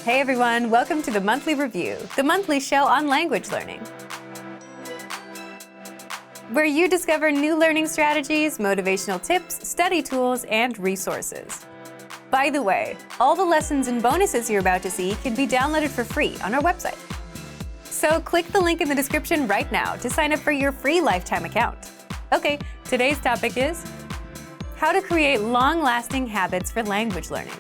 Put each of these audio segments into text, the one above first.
Hey everyone, welcome to the Monthly Review, the monthly show on language learning, where you discover new learning strategies, motivational tips, study tools, and resources. By the way, all the lessons and bonuses you're about to see can be downloaded for free on our website. So click the link in the description right now to sign up for your free lifetime account. Okay, today's topic is how to create long-lasting habits for language learning.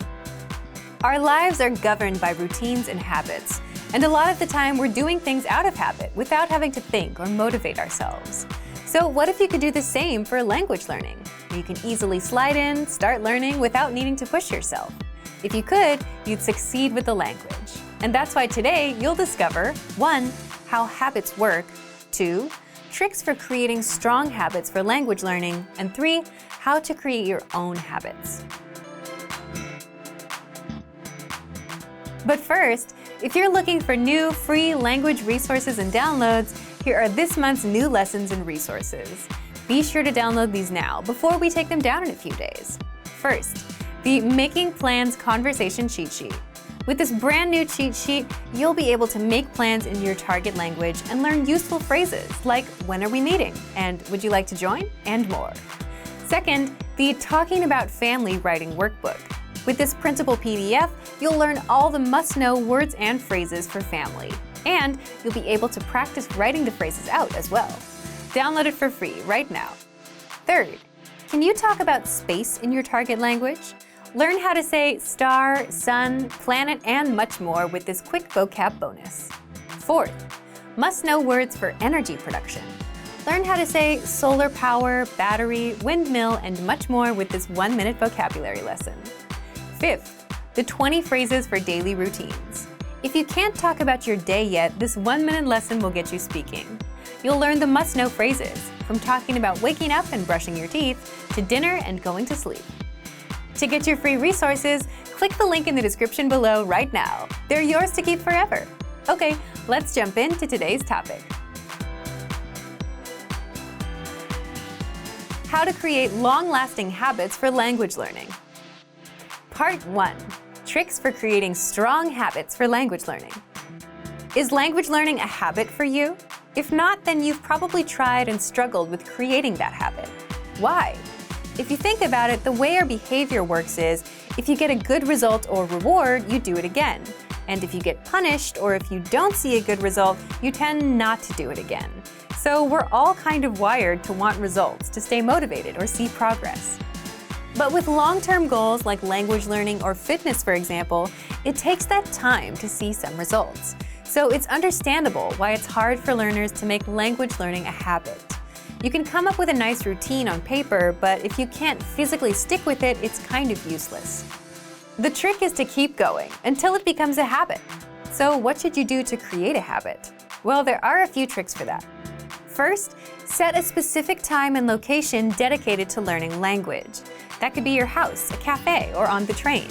Our lives are governed by routines and habits, and a lot of the time we're doing things out of habit without having to think or motivate ourselves. So what if you could do the same for language learning? You can easily slide in, start learning without needing to push yourself. If you could, you'd succeed with the language. And that's why today you'll discover 1. How habits work, 2. Tricks for creating strong habits for language learning, and 3. How to create your own habits. But first, if you're looking for new free language resources and downloads, here are this month's new lessons and resources. Be sure to download these now before we take them down in a few days. First, the Making Plans Conversation Cheat Sheet. With this brand new cheat sheet, you'll be able to make plans in your target language and learn useful phrases like, when are we meeting? And would you like to join? And more. Second, the Talking About Family Writing Workbook. With this printable PDF, you'll learn all the must-know words and phrases for family. And you'll be able to practice writing the phrases out as well. Download it for free right now. Third, can you talk about space in your target language? Learn how to say star, sun, planet, and much more with this quick vocab bonus. Fourth, must-know words for energy production. Learn how to say solar power, battery, windmill, and much more with this 1-minute vocabulary lesson. Fifth, the 20 phrases for daily routines. If you can't talk about your day yet, this 1-minute lesson will get you speaking. You'll learn the must-know phrases, from talking about waking up and brushing your teeth, to dinner and going to sleep. To get your free resources, click the link in the description below right now. They're yours to keep forever. Okay, let's jump into today's topic. How to create long-lasting habits for language learning. Part 1. Tricks for creating strong habits for language learning. Is language learning a habit for you? If not, then you've probably tried and struggled with creating that habit. Why? If you think about it, the way our behavior works is, if you get a good result or reward, you do it again. And if you get punished, or if you don't see a good result, you tend not to do it again. So we're all kind of wired to want results, to stay motivated or see progress. But with long-term goals like language learning or fitness, for example, it takes that time to see some results. So it's understandable why it's hard for learners to make language learning a habit. You can come up with a nice routine on paper, but if you can't physically stick with it, it's kind of useless. The trick is to keep going until it becomes a habit. So what should you do to create a habit? Well, there are a few tricks for that. First, set a specific time and location dedicated to learning language. That could be your house, a cafe, or on the train.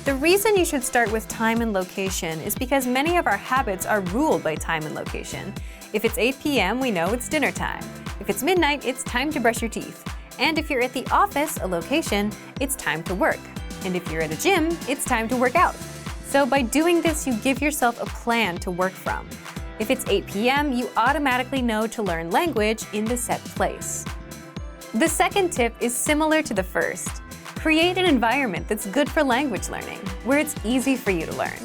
The reason you should start with time and location is because many of our habits are ruled by time and location. If it's 8 p.m., we know it's dinner time. If it's midnight, it's time to brush your teeth. And if you're at the office, a location, it's time to work. And if you're at a gym, it's time to work out. So by doing this, you give yourself a plan to work from. If it's 8 p.m., you automatically know to learn language in the set place. The second tip is similar to the first. Create an environment that's good for language learning, where it's easy for you to learn.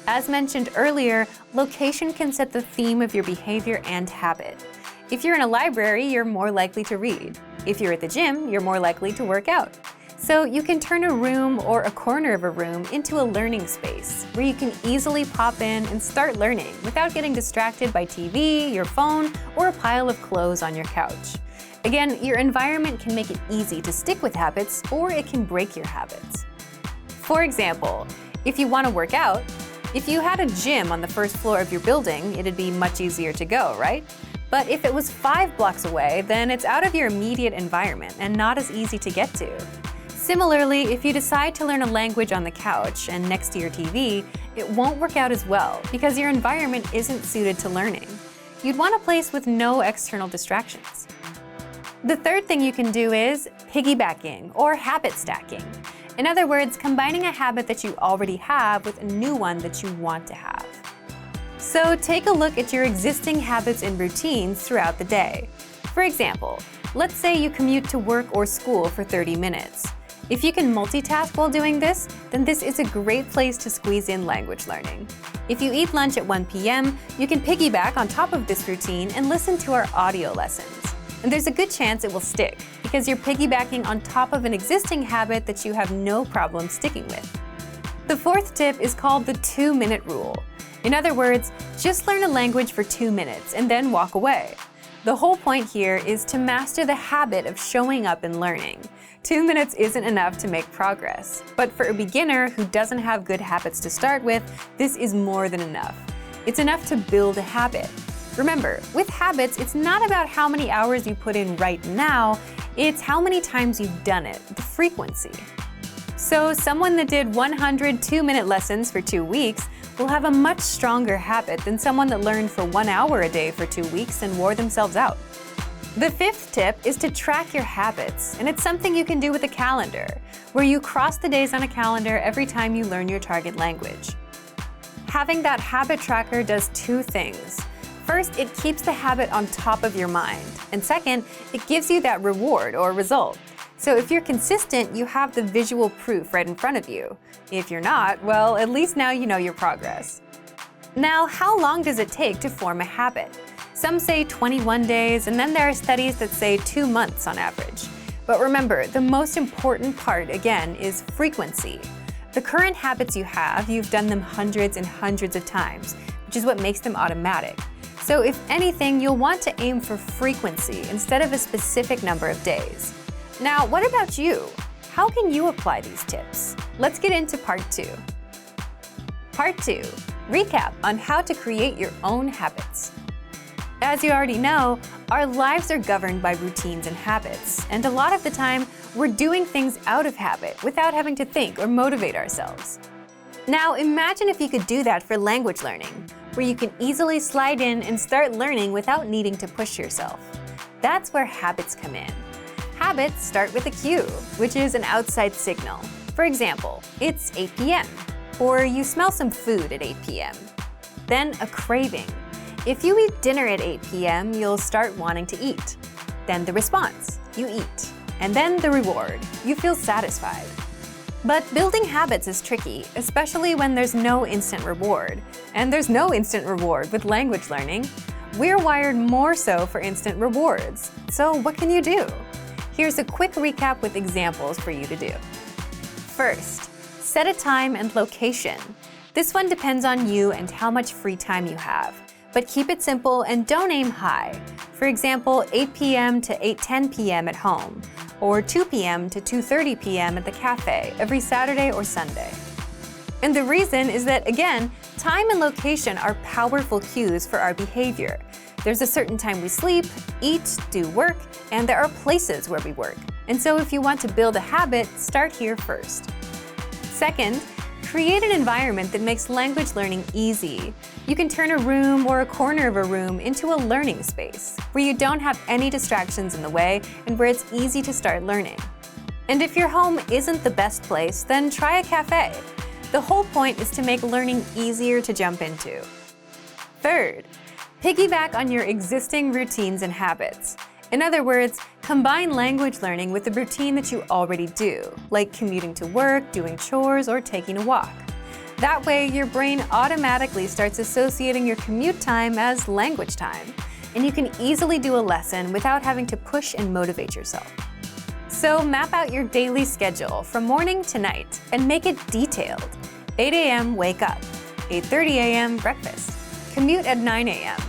As mentioned earlier, location can set the theme of your behavior and habit. If you're in a library, you're more likely to read. If you're at the gym, you're more likely to work out. So you can turn a room or a corner of a room into a learning space where you can easily pop in and start learning without getting distracted by TV, your phone, or a pile of clothes on your couch. Again, your environment can make it easy to stick with habits, or it can break your habits. For example, if you want to work out, if you had a gym on the first floor of your building, it'd be much easier to go, right? But if it was 5 blocks away, then it's out of your immediate environment and not as easy to get to. Similarly, if you decide to learn a language on the couch and next to your TV, it won't work out as well because your environment isn't suited to learning. You'd want a place with no external distractions. The third thing you can do is piggybacking or habit stacking. In other words, combining a habit that you already have with a new one that you want to have. So take a look at your existing habits and routines throughout the day. For example, let's say you commute to work or school for 30 minutes. If you can multitask while doing this, then this is a great place to squeeze in language learning. If you eat lunch at 1 p.m., you can piggyback on top of this routine and listen to our audio lessons. And there's a good chance it will stick, because you're piggybacking on top of an existing habit that you have no problem sticking with. The fourth tip is called the 2-minute rule. In other words, just learn a language for 2 minutes and then walk away. The whole point here is to master the habit of showing up and learning. 2 minutes isn't enough to make progress, but for a beginner who doesn't have good habits to start with, this is more than enough. It's enough to build a habit. Remember, with habits, it's not about how many hours you put in right now, it's how many times you've done it, the frequency. So someone that did 100 2-minute lessons for 2 weeks will have a much stronger habit than someone that learned for 1 hour a day for 2 weeks and wore themselves out. The fifth tip is to track your habits, and it's something you can do with a calendar, where you cross the days on a calendar every time you learn your target language. Having that habit tracker does 2 things. First, it keeps the habit on top of your mind, and second, it gives you that reward or result. So if you're consistent, you have the visual proof right in front of you. If you're not, well, at least now you know your progress. Now, how long does it take to form a habit? Some say 21 days, and then there are studies that say 2 months on average. But remember, the most important part, again, is frequency. The current habits you have, you've done them hundreds and hundreds of times, which is what makes them automatic. So if anything, you'll want to aim for frequency instead of a specific number of days. Now, what about you? How can you apply these tips? Let's get into part 2. Part 2. Recap on how to create your own habits. As you already know, our lives are governed by routines and habits, and a lot of the time, we're doing things out of habit without having to think or motivate ourselves. Now, imagine if you could do that for language learning, where you can easily slide in and start learning without needing to push yourself. That's where habits come in. Habits start with a cue, which is an outside signal. For example, it's 8 p.m., or you smell some food at 8 p.m. Then a craving. If you eat dinner at 8 p.m., you'll start wanting to eat. Then the response, you eat. And then the reward, you feel satisfied. But building habits is tricky, especially when there's no instant reward. And there's no instant reward with language learning. We're wired more so for instant rewards. So what can you do? Here's a quick recap with examples for you to do. First, set a time and location. This one depends on you and how much free time you have. But keep it simple and don't aim high. For example, 8 p.m. to 8:10 p.m. at home, or 2 p.m. to 2:30 p.m. at the cafe every Saturday or Sunday. And the reason is that, again, time and location are powerful cues for our behavior. There's a certain time we sleep, eat, do work, and there are places where we work. And so if you want to build a habit, start here first. Second, create an environment that makes language learning easy. You can turn a room or a corner of a room into a learning space, where you don't have any distractions in the way and where it's easy to start learning. And if your home isn't the best place, then try a cafe. The whole point is to make learning easier to jump into. Third, piggyback on your existing routines and habits. In other words, combine language learning with the routine that you already do, like commuting to work, doing chores, or taking a walk. That way, your brain automatically starts associating your commute time as language time, and you can easily do a lesson without having to push and motivate yourself. So map out your daily schedule from morning to night and make it detailed. 8 a.m. wake up, 8:30 a.m. breakfast, commute at 9 a.m.,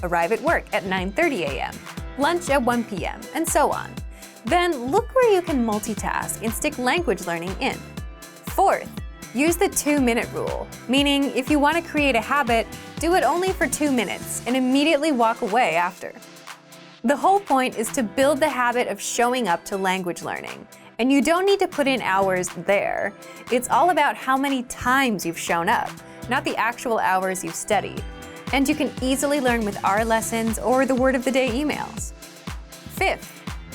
arrive at work at 9:30 a.m., lunch at 1 p.m., and so on. Then look where you can multitask and stick language learning in. Fourth, use the 2-minute rule, meaning if you want to create a habit, do it only for 2 minutes and immediately walk away after. The whole point is to build the habit of showing up to language learning. And you don't need to put in hours there. It's all about how many times you've shown up, not the actual hours you've studied. And you can easily learn with our lessons or the word of the day emails. Fifth,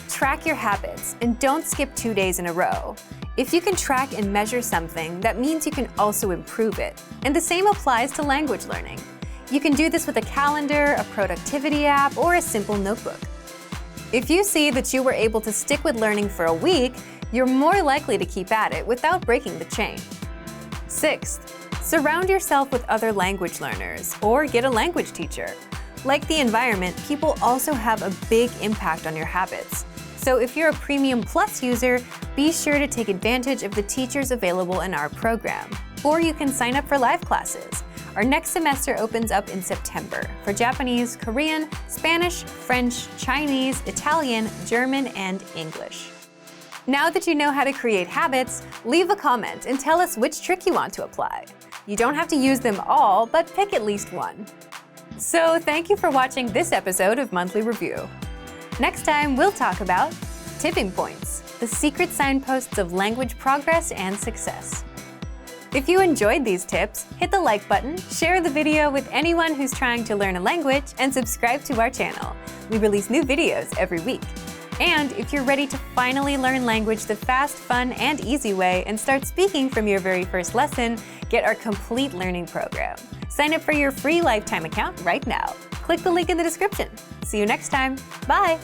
track your habits and don't skip 2 days in a row. If you can track and measure something, that means you can also improve it. And the same applies to language learning. You can do this with a calendar, a productivity app, or a simple notebook. If you see that you were able to stick with learning for a week, you're more likely to keep at it without breaking the chain. Sixth, surround yourself with other language learners or get a language teacher. Like the environment, people also have a big impact on your habits. So if you're a Premium Plus user, be sure to take advantage of the teachers available in our program. Or you can sign up for live classes. Our next semester opens up in September for Japanese, Korean, Spanish, French, Chinese, Italian, German, and English. Now that you know how to create habits, leave a comment and tell us which trick you want to apply. You don't have to use them all, but pick at least one. So thank you for watching this episode of Monthly Review. Next time, we'll talk about tipping points, the secret signposts of language progress and success. If you enjoyed these tips, hit the like button, share the video with anyone who's trying to learn a language, and subscribe to our channel. We release new videos every week. And if you're ready to finally learn language the fast, fun, and easy way and start speaking from your very first lesson, get our complete learning program. Sign up for your free lifetime account right now. Click the link in the description. See you next time. Bye!